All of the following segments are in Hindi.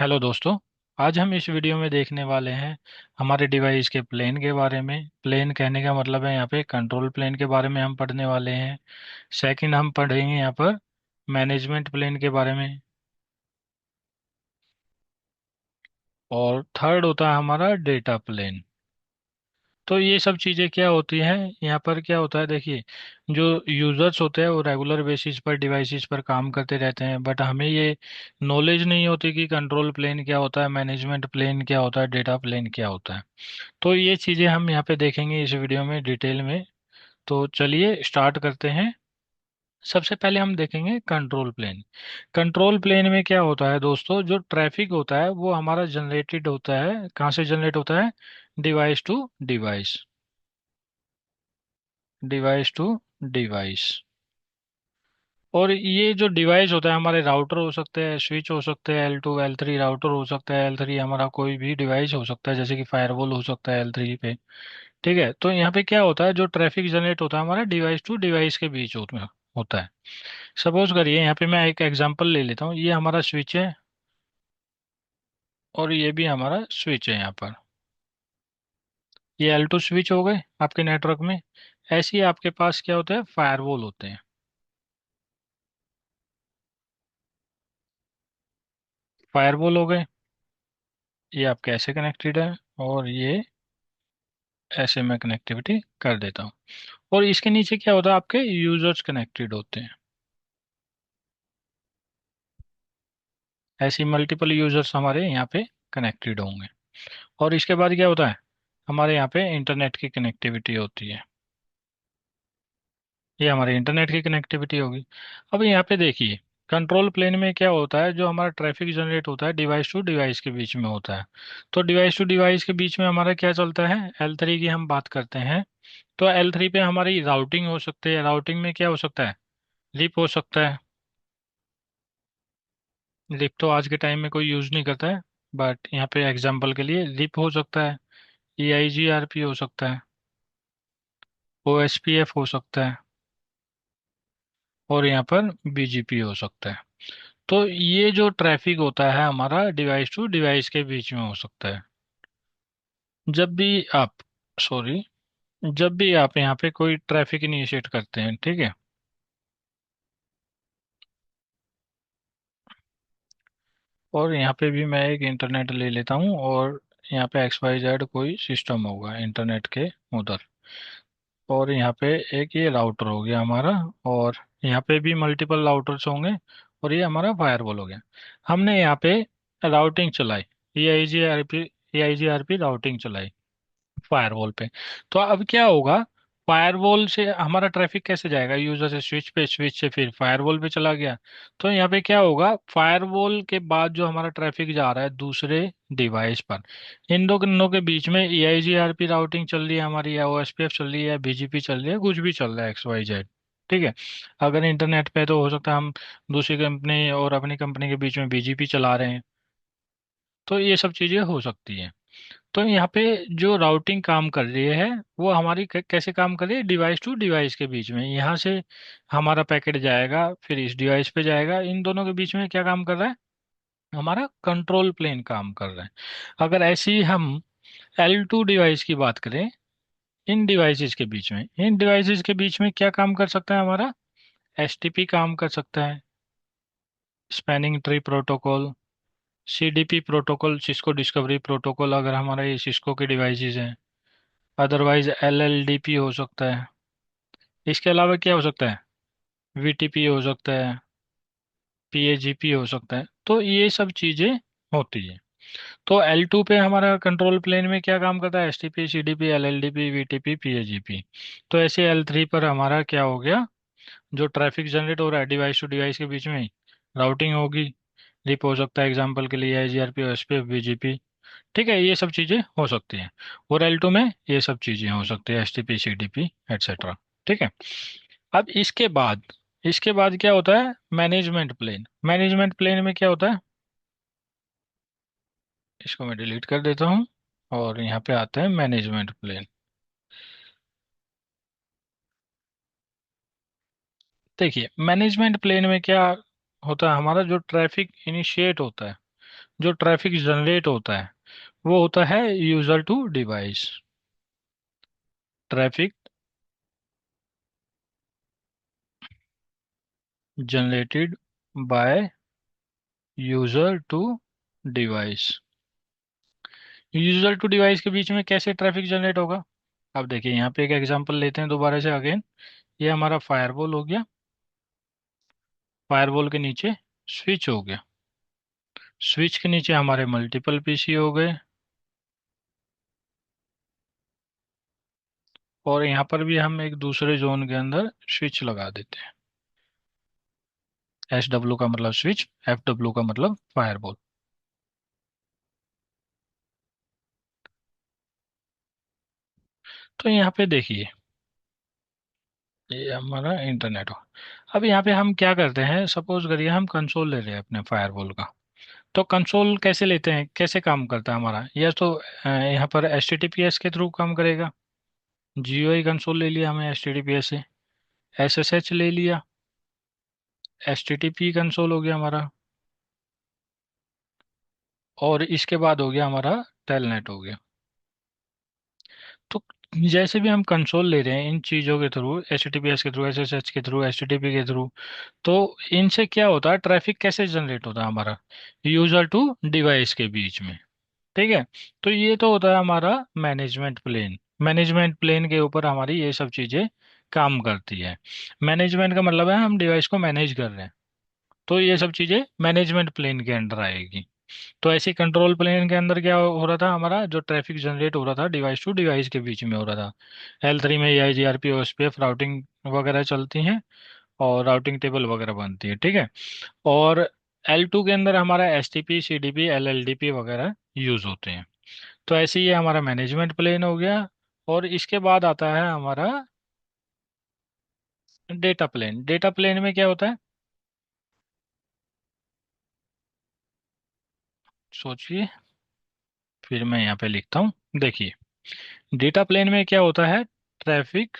हेलो दोस्तों। आज हम इस वीडियो में देखने वाले हैं हमारे डिवाइस के प्लेन के बारे में। प्लेन कहने का मतलब है यहाँ पे कंट्रोल प्लेन के बारे में हम पढ़ने वाले हैं। सेकंड हम पढ़ेंगे यहाँ पर मैनेजमेंट प्लेन के बारे में। और थर्ड होता है हमारा डेटा प्लेन। तो ये सब चीज़ें क्या होती हैं यहाँ पर, क्या होता है देखिए, जो यूजर्स होते हैं वो रेगुलर बेसिस पर डिवाइसेस पर काम करते रहते हैं, बट हमें ये नॉलेज नहीं होती कि कंट्रोल प्लेन क्या होता है, मैनेजमेंट प्लेन क्या होता है, डेटा प्लेन क्या होता है। तो ये चीज़ें हम यहाँ पे देखेंगे इस वीडियो में डिटेल में। तो चलिए स्टार्ट करते हैं। सबसे पहले हम देखेंगे कंट्रोल प्लेन। कंट्रोल प्लेन में क्या होता है दोस्तों, जो ट्रैफिक होता है वो हमारा जनरेटेड होता है। कहाँ से जनरेट होता है? Device to device. Device to device. और ये जो डिवाइस होता है हमारे राउटर हो सकते हैं, स्विच हो सकते हैं, L2 L3 राउटर हो सकता है, L3 हमारा कोई भी डिवाइस हो सकता है, जैसे कि फायरवॉल हो सकता है L3 पे। ठीक है, तो यहाँ पे क्या होता है, जो ट्रैफिक जनरेट होता है हमारा डिवाइस टू डिवाइस के बीच में होता है। सपोज करिए यहाँ पे मैं एक एग्जांपल ले लेता हूँ, ये हमारा स्विच है और ये भी हमारा स्विच है यहाँ पर। ये L2 स्विच हो गए आपके नेटवर्क में। ऐसे ही आपके पास क्या होता है, फायरवॉल होते हैं। फायरवॉल हो गए, ये आपके ऐसे कनेक्टेड है और ये ऐसे मैं कनेक्टिविटी कर देता हूँ। और इसके नीचे क्या होता है, आपके यूजर्स कनेक्टेड होते हैं। ऐसे मल्टीपल यूजर्स हमारे यहाँ पे कनेक्टेड होंगे। और इसके बाद क्या होता है, हमारे यहाँ पे इंटरनेट की कनेक्टिविटी होती है। ये हमारे इंटरनेट की कनेक्टिविटी होगी। अब यहाँ पे देखिए, कंट्रोल प्लेन में क्या होता है, जो हमारा ट्रैफिक जनरेट होता है डिवाइस टू डिवाइस के बीच में होता है। तो डिवाइस टू डिवाइस के बीच में हमारा क्या चलता है, L3 की हम बात करते हैं। तो L3 पे हमारी राउटिंग हो सकती है। राउटिंग में क्या हो सकता है, लिप हो सकता है। लिप तो आज के टाइम में कोई यूज नहीं करता है, बट यहाँ पे एग्जाम्पल के लिए लिप हो सकता है। EIGRP हो सकता है। OSPF हो सकता है। और यहाँ पर BGP हो सकता है। तो ये जो ट्रैफिक होता है हमारा डिवाइस टू डिवाइस के बीच में हो सकता है। जब भी आप सॉरी जब भी आप यहाँ पे कोई ट्रैफिक इनिशिएट करते हैं, ठीक है। और यहाँ पे भी मैं एक इंटरनेट ले लेता हूँ और यहाँ पे XYZ कोई सिस्टम होगा इंटरनेट के उधर। और यहाँ पे एक ये राउटर हो गया हमारा। और यहाँ पे भी मल्टीपल राउटर्स होंगे। और ये हमारा फायरवॉल हो गया। हमने यहाँ पे राउटिंग चलाई, ए आई जी आर पी राउटिंग चलाई फायरवॉल पे। तो अब क्या होगा, फायरवॉल से हमारा ट्रैफिक कैसे जाएगा, यूजर से स्विच पे, स्विच से फिर फायरवॉल पे चला गया। तो यहाँ पे क्या होगा, फायरवॉल के बाद जो हमारा ट्रैफिक जा रहा है दूसरे डिवाइस पर, इन दोनों के बीच में EIGRP राउटिंग चल रही है हमारी, या OSPF चल रही है, BGP चल रही है, कुछ भी चल रहा है XYZ। ठीक है। अगर इंटरनेट पे तो हो सकता है हम दूसरी कंपनी और अपनी कंपनी के बीच में BGP चला रहे हैं। तो ये सब चीज़ें हो सकती हैं। तो यहाँ पे जो राउटिंग काम कर रही है वो हमारी कैसे काम कर रही है, डिवाइस टू डिवाइस के बीच में। यहाँ से हमारा पैकेट जाएगा, फिर इस डिवाइस पे जाएगा, इन दोनों के बीच में क्या काम कर रहा है, हमारा कंट्रोल प्लेन काम कर रहा है। अगर ऐसे ही हम L2 डिवाइस की बात करें, इन डिवाइसेस के बीच में क्या काम कर सकता है हमारा, STP काम कर सकता है, spanning tree protocol, CDP protocol, Cisco discovery protocol, अगर हमारा ये सिस्को के डिवाइसेस हैं। अदरवाइज LLDP हो सकता है। इसके अलावा क्या हो सकता है, VTP हो सकता है, PAGP हो सकता है। तो ये सब चीज़ें होती है। तो L2 पे हमारा कंट्रोल प्लेन में क्या काम करता है, STP, CDP, LLDP, VTP, PAGP। तो ऐसे L3 पर हमारा क्या हो गया, जो ट्रैफिक जनरेट हो रहा है डिवाइस टू डिवाइस के बीच में, राउटिंग होगी, लिप हो सकता है एग्जाम्पल के लिए IGRP, OSPF, BGP। ठीक है, ये सब चीज़ें हो सकती हैं। और L2 में ये सब चीज़ें हो सकती है, STP, CDP, एटसेट्रा। ठीक है। अब इसके बाद क्या होता है, मैनेजमेंट प्लेन। मैनेजमेंट प्लेन में क्या होता है, इसको मैं डिलीट कर देता हूँ। और यहाँ पे आता है मैनेजमेंट प्लेन। देखिए मैनेजमेंट प्लेन में क्या होता है, हमारा जो ट्रैफिक इनिशिएट होता है, जो ट्रैफिक जनरेट होता है वो होता है user to device. Traffic generated by user to device. User to device के बीच में कैसे ट्रैफिक जनरेट होगा? अब देखिए यहाँ पे एक एग्जांपल लेते हैं दोबारा से अगेन। ये हमारा फायरवॉल हो गया। फायरवॉल के नीचे स्विच हो गया। स्विच के नीचे हमारे मल्टीपल पीसी हो गए। और यहाँ पर भी हम एक दूसरे जोन के अंदर स्विच लगा देते हैं। एस डब्ल्यू का मतलब स्विच, एफ डब्ल्यू का मतलब फायरवॉल। तो यहाँ पे देखिए ये हमारा इंटरनेट हो। अब यहाँ पे हम क्या करते हैं, सपोज करिए हम कंसोल ले रहे हैं अपने फायरवॉल का। तो कंसोल कैसे लेते हैं, कैसे काम करता है हमारा? या तो यहाँ पर H T T P S के थ्रू काम करेगा। GUI कंसोल ले लिया हमें H T T P S से। SSH ले लिया, HTTP कंसोल हो गया हमारा। और इसके बाद हो गया हमारा टेलनेट हो गया। तो जैसे भी हम कंसोल ले रहे हैं इन चीज़ों के थ्रू, HTTPS के थ्रू, SSH के थ्रू, HTTP के थ्रू, तो इनसे क्या होता है, ट्रैफिक कैसे जनरेट होता है हमारा? यूजर टू डिवाइस के बीच में। ठीक है। तो ये तो होता है हमारा मैनेजमेंट प्लेन। मैनेजमेंट प्लेन के ऊपर हमारी ये सब चीज़ें काम करती है। मैनेजमेंट का मतलब है हम डिवाइस को मैनेज कर रहे हैं। तो ये सब चीज़ें मैनेजमेंट प्लेन के अंडर आएगी। तो ऐसे कंट्रोल प्लेन के अंदर क्या हो रहा था, हमारा जो ट्रैफिक जनरेट हो रहा था डिवाइस टू डिवाइस के बीच में हो रहा था। L3 में EIGRP OSPF राउटिंग वगैरह चलती हैं और राउटिंग टेबल वगैरह बनती है। ठीक है। और L2 के अंदर हमारा STP CDP LLDP वगैरह यूज होते हैं। तो ऐसे ही ये हमारा मैनेजमेंट प्लेन हो गया। और इसके बाद आता है हमारा डेटा प्लेन। डेटा प्लेन में क्या होता है, सोचिए, फिर मैं यहाँ पे लिखता हूँ। देखिए डेटा प्लेन में क्या होता है, ट्रैफिक,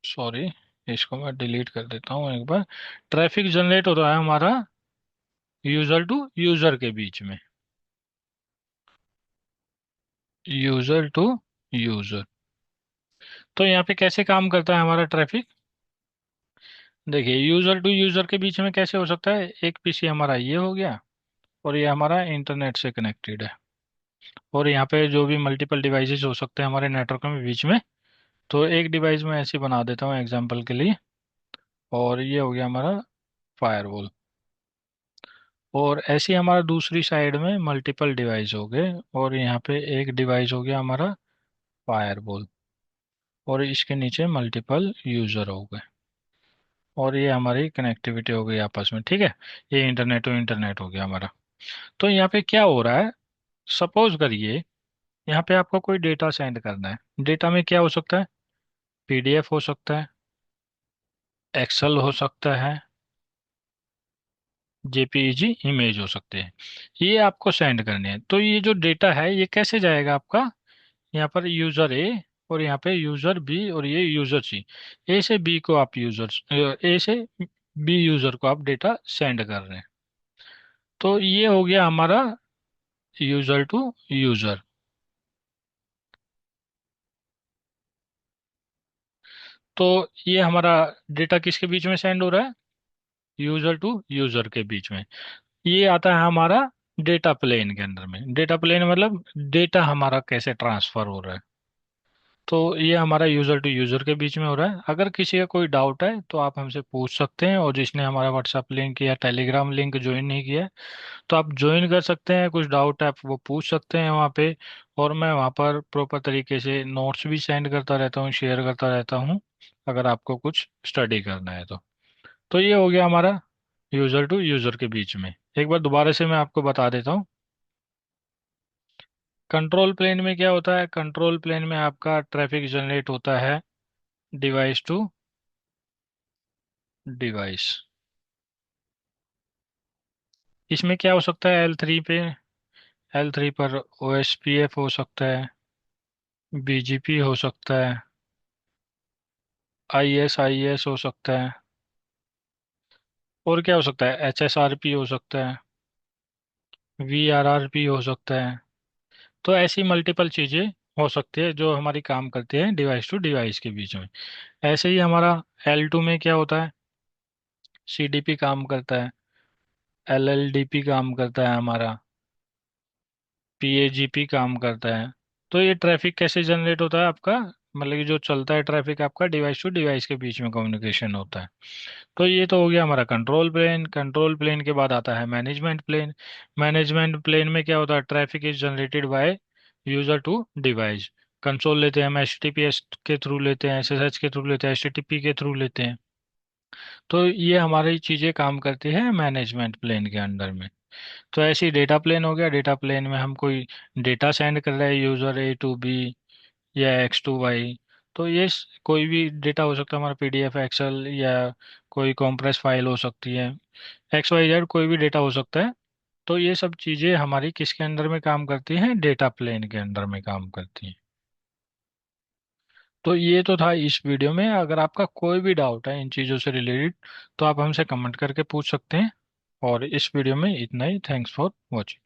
सॉरी इसको मैं डिलीट कर देता हूँ एक बार। ट्रैफिक जनरेट होता है हमारा यूजर टू यूजर के बीच में। User to user. तो यहाँ पे कैसे काम करता है हमारा ट्रैफिक? देखिए यूजर टू यूजर के बीच में कैसे हो सकता है, एक पीसी हमारा ये हो गया और ये हमारा इंटरनेट से कनेक्टेड है। और यहाँ पे जो भी मल्टीपल डिवाइसेस हो सकते हैं हमारे नेटवर्क में बीच में, तो एक डिवाइस में ऐसे बना देता हूँ एग्जांपल के लिए। और ये हो गया हमारा फायरवॉल। और ऐसे ही हमारा दूसरी साइड में मल्टीपल डिवाइस हो गए और यहाँ पे एक डिवाइस हो गया हमारा फायरवॉल। और इसके नीचे मल्टीपल यूजर हो गए। और ये हमारी कनेक्टिविटी हो गई आपस में। ठीक है। ये इंटरनेट टू इंटरनेट हो गया हमारा। तो यहाँ पे क्या हो रहा है, सपोज करिए यहाँ पे आपको कोई डेटा सेंड करना है। डेटा में क्या हो सकता है, PDF हो सकता है, एक्सेल हो सकता है, JPEG इमेज हो सकते हैं। ये आपको सेंड करने हैं। तो ये जो डेटा है ये कैसे जाएगा आपका, यहाँ पर यूजर A और यहाँ पे यूजर B और ये यूजर C। A से B को आप A से B यूजर को आप डेटा सेंड कर रहे हैं। तो ये हो गया हमारा यूजर टू यूजर। तो ये हमारा डेटा किसके बीच में सेंड हो रहा है, यूजर टू यूजर के बीच में। ये आता है हमारा डेटा प्लेन के अंदर में। डेटा प्लेन मतलब डेटा हमारा कैसे ट्रांसफर हो रहा है। तो ये हमारा यूज़र टू यूज़र के बीच में हो रहा है। अगर किसी का कोई डाउट है तो आप हमसे पूछ सकते हैं। और जिसने हमारा व्हाट्सएप लिंक या टेलीग्राम लिंक ज्वाइन नहीं किया है तो आप ज्वाइन कर सकते हैं। कुछ डाउट है आप वो पूछ सकते हैं वहाँ पे। और मैं वहाँ पर प्रॉपर तरीके से नोट्स भी सेंड करता रहता हूँ, शेयर करता रहता हूँ, अगर आपको कुछ स्टडी करना है तो। तो ये हो गया हमारा यूज़र टू यूज़र के बीच में। एक बार दोबारा से मैं आपको बता देता हूँ। कंट्रोल प्लेन में क्या होता है, कंट्रोल प्लेन में आपका ट्रैफिक जनरेट होता है डिवाइस टू डिवाइस। इसमें क्या हो सकता है, L3 पर OSPF हो सकता है, BGP हो सकता है, ISIS हो सकता है। और क्या हो सकता है, HSRP हो सकता है, VRRP हो सकता है। तो ऐसी मल्टीपल चीज़ें हो सकती है जो हमारी काम करती है डिवाइस टू डिवाइस के बीच में। ऐसे ही हमारा L2 में क्या होता है, CDP काम करता है, LLDP काम करता है हमारा, PAGP काम करता है। तो ये ट्रैफिक कैसे जनरेट होता है आपका, मतलब कि जो चलता है ट्रैफिक आपका डिवाइस टू डिवाइस के बीच में कम्युनिकेशन होता है। तो ये तो हो गया हमारा कंट्रोल प्लेन। कंट्रोल प्लेन के बाद आता है मैनेजमेंट प्लेन। मैनेजमेंट प्लेन में क्या होता है, traffic is generated by user to device. कंसोल लेते हैं हम, HTTPS के थ्रू लेते हैं, SSH के थ्रू लेते हैं, HTTP के थ्रू लेते हैं। तो ये हमारी चीज़ें काम करती है मैनेजमेंट प्लेन के अंडर में। तो ऐसी डेटा प्लेन हो गया, डेटा प्लेन में हम कोई डेटा सेंड कर रहे हैं यूजर A to B या X to Y। तो ये कोई भी डेटा हो सकता है हमारा, PDF, एक्सेल, या कोई कॉम्प्रेस फाइल हो सकती है, XYZ कोई भी डेटा हो सकता है। तो ये सब चीज़ें हमारी किसके अंदर में काम करती हैं, डेटा प्लेन के अंदर में काम करती हैं। तो ये तो था इस वीडियो में। अगर आपका कोई भी डाउट है इन चीज़ों से रिलेटेड तो आप हमसे कमेंट करके पूछ सकते हैं। और इस वीडियो में इतना ही। Thanks for watching.